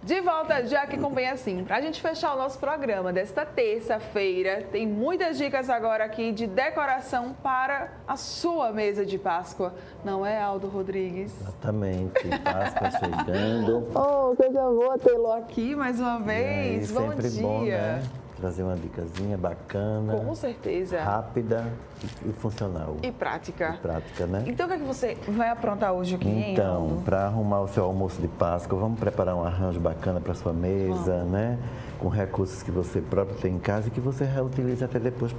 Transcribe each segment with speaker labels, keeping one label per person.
Speaker 1: De volta já que acompanha assim, para a gente fechar o nosso programa desta terça-feira, tem muitas dicas agora aqui de decoração para a sua mesa de Páscoa. Não é, Aldo Rodrigues?
Speaker 2: Exatamente, Páscoa chegando.
Speaker 1: Oh, coisa boa tê-lo aqui mais uma vez. Bom
Speaker 2: sempre
Speaker 1: dia.
Speaker 2: bom, né? Trazer uma dicasinha bacana.
Speaker 1: Com certeza.
Speaker 2: Rápida e funcional.
Speaker 1: E prática.
Speaker 2: E prática, né?
Speaker 1: Então, o que é que você vai aprontar hoje aqui, hein,
Speaker 2: Então,
Speaker 1: Aldo?
Speaker 2: para arrumar o seu almoço de Páscoa, vamos preparar um arranjo bacana para sua mesa, né? Com recursos que você próprio tem em casa e que você reutiliza até depois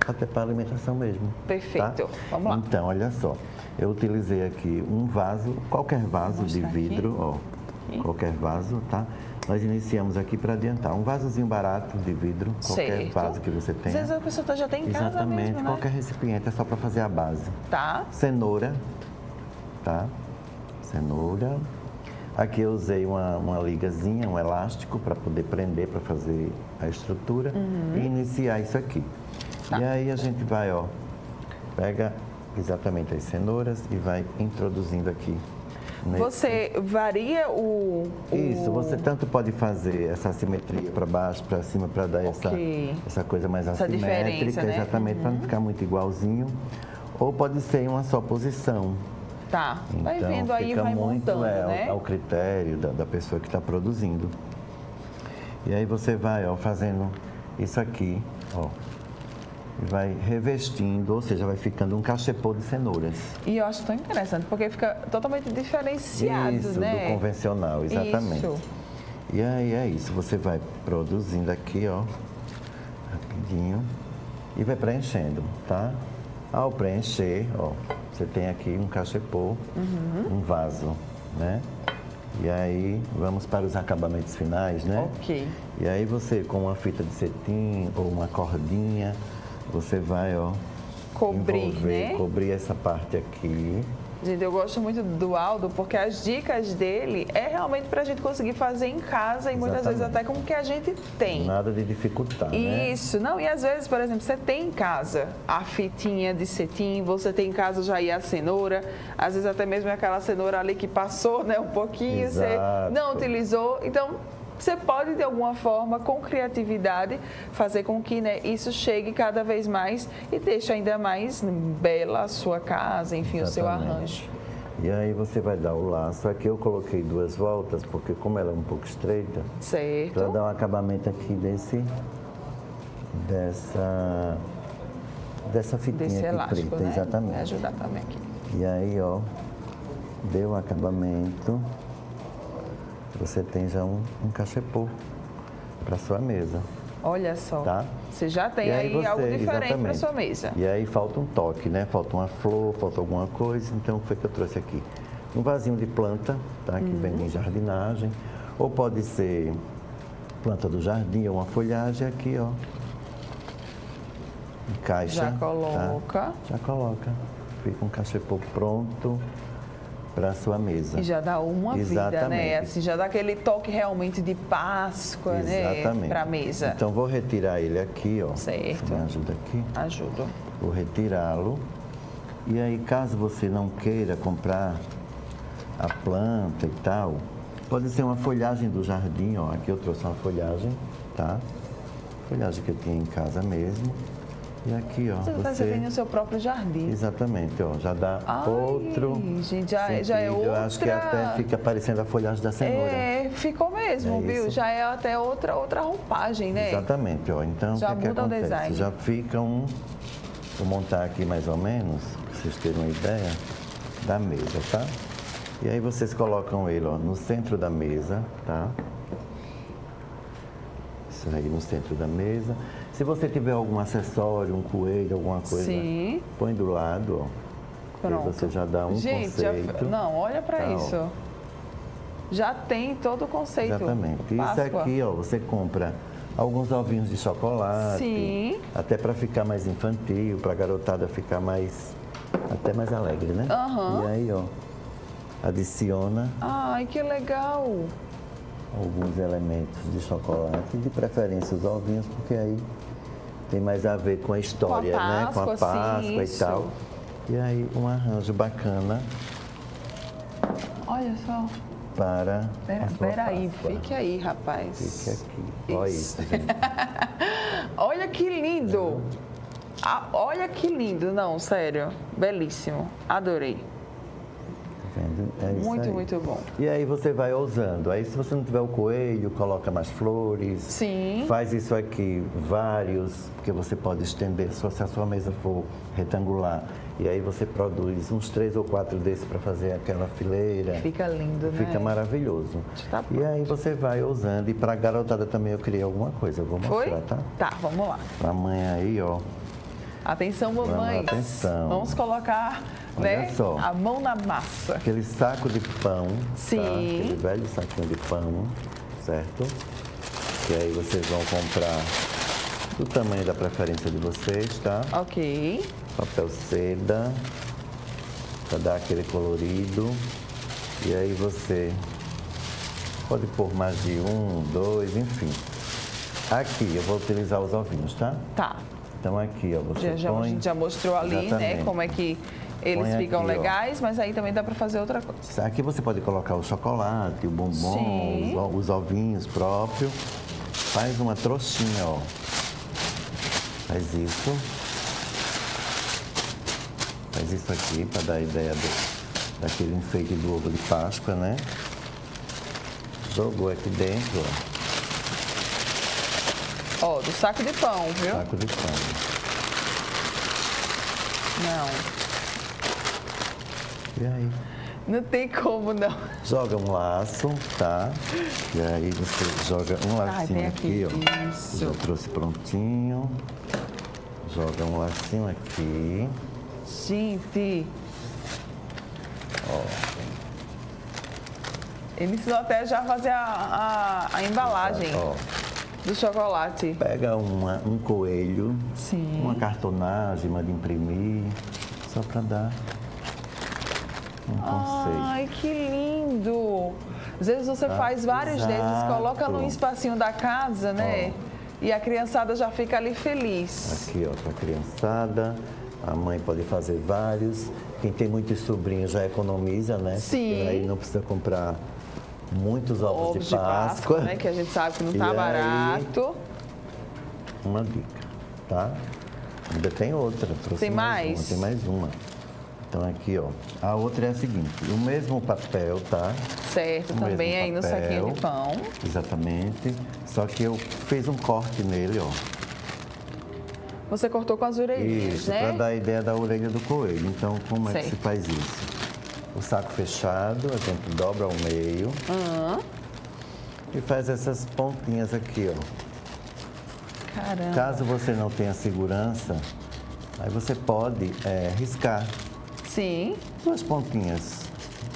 Speaker 2: até para alimentação mesmo.
Speaker 1: Perfeito.
Speaker 2: Tá?
Speaker 1: Vamos lá.
Speaker 2: Então, olha só. Eu utilizei aqui um vaso, qualquer vaso de vidro,
Speaker 1: aqui.
Speaker 2: ó. Qualquer vaso, tá? Nós iniciamos aqui para adiantar. Um vasozinho barato de vidro, qualquer vaso que você tenha.
Speaker 1: Às vezes a pessoa já tem em casa
Speaker 2: Exatamente,
Speaker 1: mesmo, né?
Speaker 2: qualquer recipiente, é só para fazer a base.
Speaker 1: Tá.
Speaker 2: Cenoura, tá? Cenoura. Aqui eu usei uma ligazinha, um elástico para poder prender, para fazer a estrutura e iniciar isso aqui.
Speaker 1: Tá.
Speaker 2: E aí a gente vai, ó, pega exatamente as cenouras e vai introduzindo aqui.
Speaker 1: Você varia
Speaker 2: Isso, você tanto pode fazer essa simetria para baixo, para cima, para dar essa coisa mais assimétrica,
Speaker 1: né?
Speaker 2: exatamente, para não ficar muito igualzinho. Ou pode ser em uma só posição.
Speaker 1: Tá, vai
Speaker 2: Então,
Speaker 1: vendo aí e
Speaker 2: fica
Speaker 1: vai
Speaker 2: muito,
Speaker 1: montando, né?
Speaker 2: ao critério da pessoa que está produzindo. E aí você vai, ó, fazendo isso aqui, ó. E vai revestindo, ou seja, vai ficando um cachepô de cenouras.
Speaker 1: E eu acho tão interessante, porque fica totalmente diferenciado,
Speaker 2: Isso,
Speaker 1: né?
Speaker 2: do convencional, exatamente.
Speaker 1: Isso.
Speaker 2: E aí é isso, você vai produzindo aqui, ó, rapidinho, e vai preenchendo, tá? Ao preencher, ó, você tem aqui um cachepô, um vaso, né? E aí, vamos para os acabamentos finais, né?
Speaker 1: Ok.
Speaker 2: E aí você, com uma fita de cetim ou uma cordinha, você vai, ó,
Speaker 1: Cobrir,
Speaker 2: envolver,
Speaker 1: né?
Speaker 2: cobrir essa parte aqui.
Speaker 1: Gente, eu gosto muito do Aldo, porque as dicas dele é realmente para a gente conseguir fazer em casa e muitas vezes até com o que a gente tem.
Speaker 2: Nada de dificultar, né?
Speaker 1: Isso, não, e às vezes, por exemplo, você tem em casa a fitinha de cetim, você tem em casa já aí a cenoura, às vezes até mesmo aquela cenoura ali que passou, né, um pouquinho,
Speaker 2: Exato.
Speaker 1: você não utilizou, então você pode de alguma forma, com criatividade, fazer com que, né, isso chegue cada vez mais e deixe ainda mais bela a sua casa, enfim, o seu arranjo.
Speaker 2: E aí você vai dar o laço. Aqui eu coloquei 2 voltas, porque como ela é um pouco estreita,
Speaker 1: Certo.
Speaker 2: para dar um acabamento aqui dessa fitinha
Speaker 1: Desse
Speaker 2: aqui
Speaker 1: elástico,
Speaker 2: preta,
Speaker 1: né?
Speaker 2: exatamente.
Speaker 1: Vai ajudar também aqui.
Speaker 2: E aí, ó, deu o acabamento, você tem já um cachepô para sua mesa.
Speaker 1: Olha só,
Speaker 2: Tá?
Speaker 1: Você já tem
Speaker 2: E
Speaker 1: aí algo diferente para
Speaker 2: exatamente.
Speaker 1: sua mesa.
Speaker 2: E aí falta um toque, né? Falta uma flor, falta alguma coisa. Então, o que foi que eu trouxe aqui? Um vasinho de planta, tá? Que vende em jardinagem. Ou pode ser planta do jardim ou uma folhagem aqui, ó. Encaixa.
Speaker 1: Já coloca.
Speaker 2: Tá? Já coloca. Fica um cachepô pronto para sua mesa.
Speaker 1: E já dá uma vida, né?
Speaker 2: Exatamente.
Speaker 1: Assim, já dá aquele toque realmente de Páscoa, né?
Speaker 2: Exatamente.
Speaker 1: Para a mesa.
Speaker 2: Então, vou retirar ele aqui, ó.
Speaker 1: Certo.
Speaker 2: Você me ajuda aqui?
Speaker 1: Ajudo.
Speaker 2: Vou retirá-lo. E aí, caso você não queira comprar a planta e tal, pode ser uma folhagem do jardim, ó. Aqui eu trouxe uma folhagem, tá? Folhagem que eu tinha em casa mesmo. E aqui, ó,
Speaker 1: Você tem no seu próprio jardim.
Speaker 2: Exatamente, ó, já dá outro
Speaker 1: gente, já é
Speaker 2: sentido.
Speaker 1: outra...
Speaker 2: Eu acho que até fica parecendo a folhagem da cenoura.
Speaker 1: É, ficou mesmo,
Speaker 2: É
Speaker 1: viu?
Speaker 2: isso.
Speaker 1: Já é até outra roupagem, né?
Speaker 2: Exatamente, ó. Então,
Speaker 1: Já
Speaker 2: o que
Speaker 1: muda o
Speaker 2: acontece?
Speaker 1: design.
Speaker 2: Já fica Vou montar aqui mais ou menos, para vocês terem uma ideia da mesa, tá? E aí vocês colocam ele, ó, no centro da mesa, tá? Isso aí no centro da mesa. Se você tiver algum acessório, um coelho, alguma coisa,
Speaker 1: Sim.
Speaker 2: põe do lado, ó.
Speaker 1: Pronto.
Speaker 2: Aí você já dá um
Speaker 1: Gente,
Speaker 2: conceito.
Speaker 1: não, olha para
Speaker 2: Tá, ó.
Speaker 1: isso. Já tem todo o conceito.
Speaker 2: Exatamente. Isso
Speaker 1: Páscoa.
Speaker 2: aqui, ó, você compra alguns ovinhos de chocolate.
Speaker 1: Sim.
Speaker 2: Até para ficar mais infantil, para a garotada ficar até mais alegre, né?
Speaker 1: Aham.
Speaker 2: E aí, ó, adiciona
Speaker 1: Ai, que legal.
Speaker 2: alguns elementos de chocolate, de preferência os ovinhos, porque aí tem mais a ver com a história, né? Com a Páscoa
Speaker 1: sim,
Speaker 2: e tal. E aí um arranjo bacana
Speaker 1: Olha só.
Speaker 2: para a sua
Speaker 1: Peraí,
Speaker 2: Páscoa.
Speaker 1: fique aí, rapaz.
Speaker 2: Fique aqui. Olha isso, gente.
Speaker 1: Olha que lindo. Olha que lindo. Não, sério. Belíssimo. Adorei.
Speaker 2: Tá vendo? É isso
Speaker 1: Muito,
Speaker 2: aí.
Speaker 1: muito bom.
Speaker 2: E aí você vai usando. Aí se você não tiver o coelho, coloca mais flores.
Speaker 1: Sim.
Speaker 2: Faz isso aqui, vários, porque você pode estender, se a sua mesa for retangular. E aí você produz uns 3 ou 4 desses para fazer aquela fileira.
Speaker 1: Fica lindo, né?
Speaker 2: Fica maravilhoso.
Speaker 1: Tá bom.
Speaker 2: E aí você vai usando. E para a garotada também eu criei alguma coisa. Eu vou
Speaker 1: Foi?
Speaker 2: mostrar, tá?
Speaker 1: Tá, vamos lá.
Speaker 2: Pra mãe aí, ó.
Speaker 1: Atenção, mamães.
Speaker 2: Atenção.
Speaker 1: Vamos colocar,
Speaker 2: Olha
Speaker 1: né,
Speaker 2: só.
Speaker 1: a mão na massa.
Speaker 2: Aquele saco de pão.
Speaker 1: Sim.
Speaker 2: Tá? Aquele velho saquinho de pão, certo? Que aí vocês vão comprar do tamanho da preferência de vocês, tá?
Speaker 1: Ok.
Speaker 2: Papel seda, para dar aquele colorido. E aí você pode pôr mais de 1, 2, enfim. Aqui eu vou utilizar os ovinhos, tá?
Speaker 1: Tá.
Speaker 2: Então aqui, ó, você
Speaker 1: A
Speaker 2: põe...
Speaker 1: gente já mostrou ali, né,
Speaker 2: Exatamente.
Speaker 1: como é que eles
Speaker 2: Põe
Speaker 1: ficam
Speaker 2: aqui, ó.
Speaker 1: legais, mas aí também dá para fazer outra coisa.
Speaker 2: Aqui você pode colocar o chocolate, o bombom,
Speaker 1: Sim.
Speaker 2: os ovinhos próprios. Faz uma trouxinha, ó. Faz isso. Faz isso aqui para dar a ideia daquele enfeite do ovo de Páscoa, né? Jogou aqui dentro, ó.
Speaker 1: Ó, do saco de pão, viu?
Speaker 2: Saco de pão.
Speaker 1: Não,
Speaker 2: E aí?
Speaker 1: não tem como não.
Speaker 2: Joga um laço, tá? E aí você joga um lacinho
Speaker 1: tem
Speaker 2: aqui,
Speaker 1: aqui.
Speaker 2: ó.
Speaker 1: Isso.
Speaker 2: Já trouxe prontinho. Joga um lacinho aqui.
Speaker 1: Gente. Ele ensinou até já a fazer a embalagem
Speaker 2: Ó,
Speaker 1: do chocolate.
Speaker 2: pega um coelho,
Speaker 1: Sim.
Speaker 2: uma cartonagem, manda imprimir, só para dar um conceito.
Speaker 1: Ai, que lindo! Às vezes você faz vários desses, coloca num
Speaker 2: Exato.
Speaker 1: espacinho da casa, né? E a criançada já fica ali feliz.
Speaker 2: Aqui, ó, para a criançada. A mãe pode fazer vários. Quem tem muitos sobrinhos já economiza, né?
Speaker 1: Sim.
Speaker 2: Porque aí não precisa comprar muitos ovos
Speaker 1: Ovos
Speaker 2: de Páscoa.
Speaker 1: né? Que a gente sabe que não tá
Speaker 2: E aí,
Speaker 1: barato.
Speaker 2: Uma dica, tá? Ainda tem outra. Trouxe
Speaker 1: Tem mais?
Speaker 2: Uma, tem mais uma. Então aqui, ó. A outra é a seguinte, o mesmo papel, tá?
Speaker 1: Certo,
Speaker 2: O
Speaker 1: também
Speaker 2: mesmo
Speaker 1: aí no
Speaker 2: papel.
Speaker 1: saquinho de pão.
Speaker 2: Exatamente. Só que eu fiz um corte nele, ó.
Speaker 1: Você cortou com as orelhinhas,
Speaker 2: Isso,
Speaker 1: né?
Speaker 2: para dar a ideia da orelha do coelho. Então, como é que
Speaker 1: Certo.
Speaker 2: se faz isso? O saco fechado, a gente dobra ao meio e faz essas pontinhas aqui, ó.
Speaker 1: Caramba.
Speaker 2: Caso você não tenha segurança, aí você pode riscar
Speaker 1: Sim.
Speaker 2: 2 pontinhas,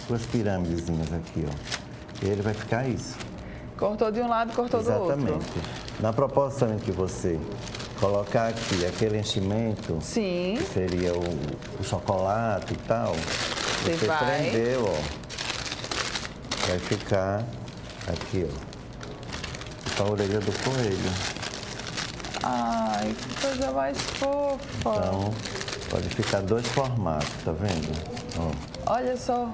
Speaker 2: 2 pirâmidezinhas aqui, ó. E ele vai ficar isso.
Speaker 1: Cortou de um lado, cortou do outro.
Speaker 2: Exatamente. Na proporção em que você colocar aqui aquele enchimento,
Speaker 1: Sim.
Speaker 2: que seria o chocolate e tal,
Speaker 1: Você
Speaker 2: você
Speaker 1: vai.
Speaker 2: prendeu, ó. Vai ficar aqui, ó. Com a orelha do coelho.
Speaker 1: Ai, que coisa mais fofa.
Speaker 2: Então, pode ficar 2 formatos, tá vendo? Ó,
Speaker 1: Olha só.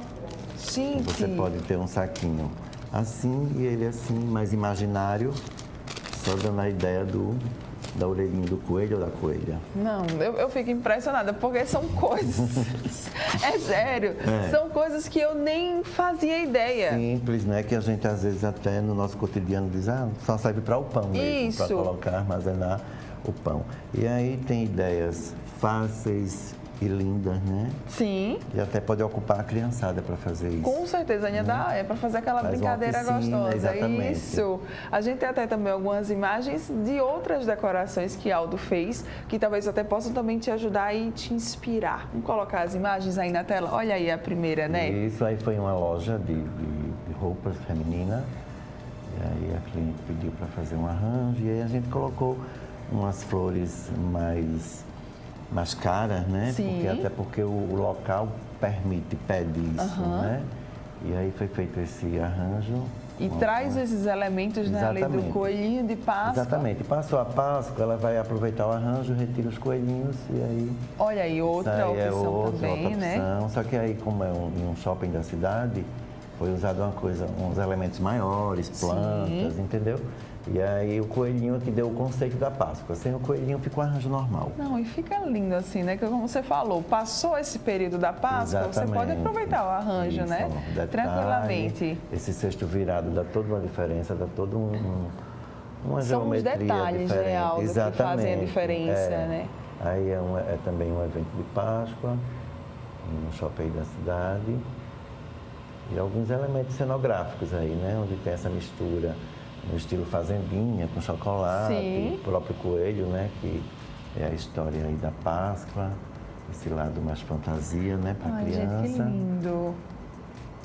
Speaker 1: Gente.
Speaker 2: você pode ter um saquinho assim e ele assim, mais imaginário, só dando a ideia da orelhinha do coelho ou da coelha.
Speaker 1: Não, eu fico impressionada, porque são coisas. É sério. São coisas que eu nem fazia ideia.
Speaker 2: Simples, né? Que a gente às vezes até no nosso cotidiano diz, só serve para o pão mesmo,
Speaker 1: Isso.
Speaker 2: para colocar, armazenar o pão. E aí tem ideias fáceis e lindas, né?
Speaker 1: Sim,
Speaker 2: E até pode ocupar a criançada para fazer isso.
Speaker 1: com certeza, ainda dá, é para fazer aquela
Speaker 2: Faz uma
Speaker 1: brincadeira
Speaker 2: oficina,
Speaker 1: gostosa.
Speaker 2: exatamente.
Speaker 1: Isso. A gente tem até também algumas imagens de outras decorações que Aldo fez, que talvez até possam também te ajudar e te inspirar. Vamos colocar as imagens aí na tela? Olha aí a primeira, né?
Speaker 2: Isso aí foi uma loja de roupas femininas. E aí a cliente pediu para fazer um arranjo e aí a gente colocou umas flores mais caras, né?
Speaker 1: Sim.
Speaker 2: Porque o local pede isso, né? E aí foi feito esse arranjo.
Speaker 1: E traz esses elementos, né, ali do
Speaker 2: Exatamente.
Speaker 1: coelhinho de Páscoa.
Speaker 2: Exatamente. Passou a Páscoa, ela vai aproveitar o arranjo, retira os coelhinhos e aí...
Speaker 1: Olha aí, outra
Speaker 2: Isso aí
Speaker 1: opção
Speaker 2: outra
Speaker 1: também, né?
Speaker 2: opção. Só que aí, como é em um shopping da cidade, foi usado uns elementos maiores, plantas, entendeu? E aí o coelhinho que deu o conceito da Páscoa. Sem o coelhinho fica um arranjo normal.
Speaker 1: Não, e fica lindo assim, né? Que como você falou, passou esse período da Páscoa,
Speaker 2: Exatamente.
Speaker 1: Você pode aproveitar o arranjo,
Speaker 2: Isso,
Speaker 1: né?
Speaker 2: Detalhe,
Speaker 1: tranquilamente.
Speaker 2: Esse cesto virado dá toda uma diferença, dá todo uma
Speaker 1: São os
Speaker 2: geometria
Speaker 1: detalhes,
Speaker 2: diferente.
Speaker 1: né, Aldo, que fazem a diferença, né?
Speaker 2: Aí é também um evento de Páscoa, no shopping da cidade. E alguns elementos cenográficos aí, né? Onde tem essa mistura no estilo fazendinha, com chocolate, o próprio coelho, né? Que é a história aí da Páscoa, esse lado mais fantasia, né? Para criança.
Speaker 1: Gente, que lindo!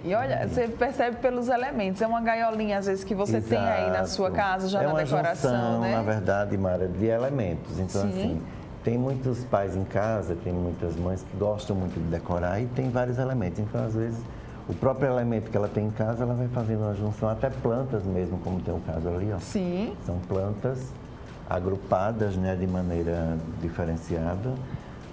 Speaker 1: E olha, você percebe pelos elementos, é uma gaiolinha às vezes que você tem aí na sua casa, já na decoração,
Speaker 2: junção,
Speaker 1: né?
Speaker 2: na verdade, Mara, de elementos. Então, assim, tem muitos pais em casa, tem muitas mães que gostam muito de decorar e tem vários elementos. Então, às vezes, o próprio elemento que ela tem em casa, ela vai fazendo uma junção, até plantas mesmo, como tem o caso ali, ó.
Speaker 1: Sim.
Speaker 2: São plantas agrupadas, né, de maneira diferenciada.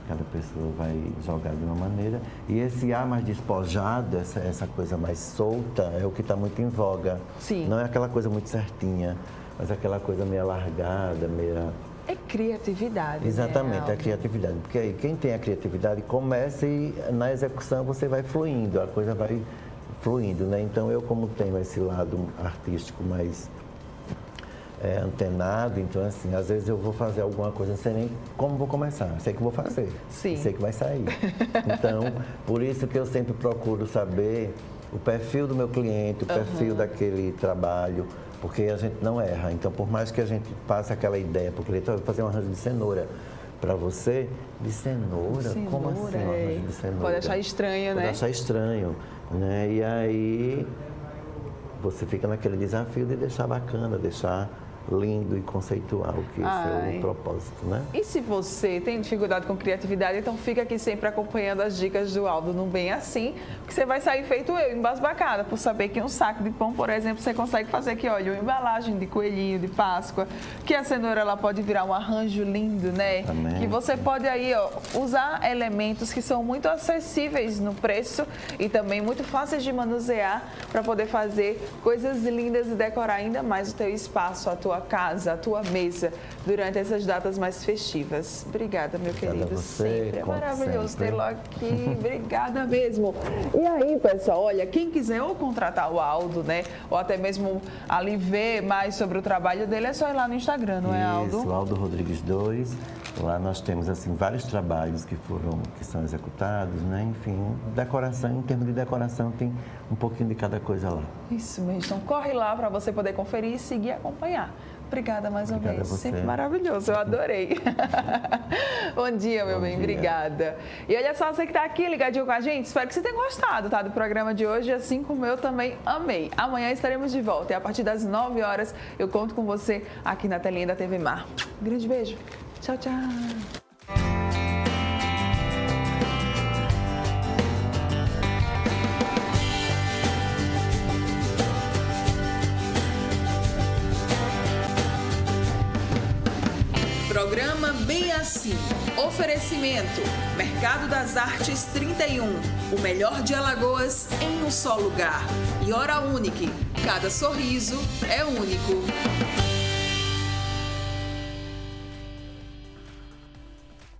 Speaker 2: Cada pessoa vai jogar de uma maneira. E esse ar mais despojado, essa coisa mais solta, é o que está muito em voga.
Speaker 1: Sim.
Speaker 2: Não é aquela coisa muito certinha, mas aquela coisa meio alargada, meio...
Speaker 1: É criatividade.
Speaker 2: Exatamente,
Speaker 1: né,
Speaker 2: é a criatividade. Porque aí quem tem a criatividade começa e na execução você vai fluindo, a coisa vai fluindo, né? Então eu, como tenho esse lado artístico mais antenado, então assim, às vezes eu vou fazer alguma coisa, não sei nem como vou começar, sei que vou fazer, sei que vai sair. Então, por isso que eu sempre procuro saber o perfil do meu cliente, o perfil daquele trabalho, porque a gente não erra. Então, por mais que a gente passe aquela ideia para o cliente, eu vou fazer um arranjo de cenoura para você, de cenoura? Como assim um arranjo de cenoura?
Speaker 1: Pode achar estranho, né?
Speaker 2: Pode achar estranho, né? E aí você fica naquele desafio de deixar bacana, deixar lindo e conceitual, que esse é o propósito, né?
Speaker 1: E se você tem dificuldade com criatividade, então fica aqui sempre acompanhando as dicas do Aldo no Bem Assim, que você vai sair feito eu, embasbacada, por saber que um saco de pão, por exemplo, você consegue fazer aqui, olha, uma embalagem de coelhinho, de Páscoa, que a cenoura ela pode virar um arranjo lindo, né?
Speaker 2: Também.
Speaker 1: Que você pode aí, ó, usar elementos que são muito acessíveis no preço e também muito fáceis de manusear para poder fazer coisas lindas e decorar ainda mais o teu espaço, a tua casa, a tua mesa, durante essas datas mais festivas. Obrigada, meu querido. Sempre é maravilhoso tê-lo aqui. Obrigada mesmo. E aí, pessoal, olha, quem quiser ou contratar o Aldo, né, ou até mesmo ali ver mais sobre o trabalho dele, é só ir lá no Instagram, não é, Aldo?
Speaker 2: Isso, Aldo Rodrigues 2. Lá nós temos, assim, vários trabalhos que são executados, né? Enfim, decoração, em termos de decoração, tem um pouquinho de cada coisa lá.
Speaker 1: Isso mesmo. Então, corre lá para você poder conferir e seguir e acompanhar. Obrigada mais uma vez. Sempre maravilhoso, eu adorei. Bom dia, meu bem. Obrigada. E olha só, você que está aqui ligadinho com a gente, espero que você tenha gostado, tá, do programa de hoje, assim como eu também amei. Amanhã estaremos de volta e a partir das 9 horas eu conto com você aqui na telinha da TV Mar. Um grande beijo. Tchau, tchau. Programa Bem Assim. Oferecimento: Mercado das Artes 31. O melhor de Alagoas em um só lugar. E Hora Única. Cada sorriso é único.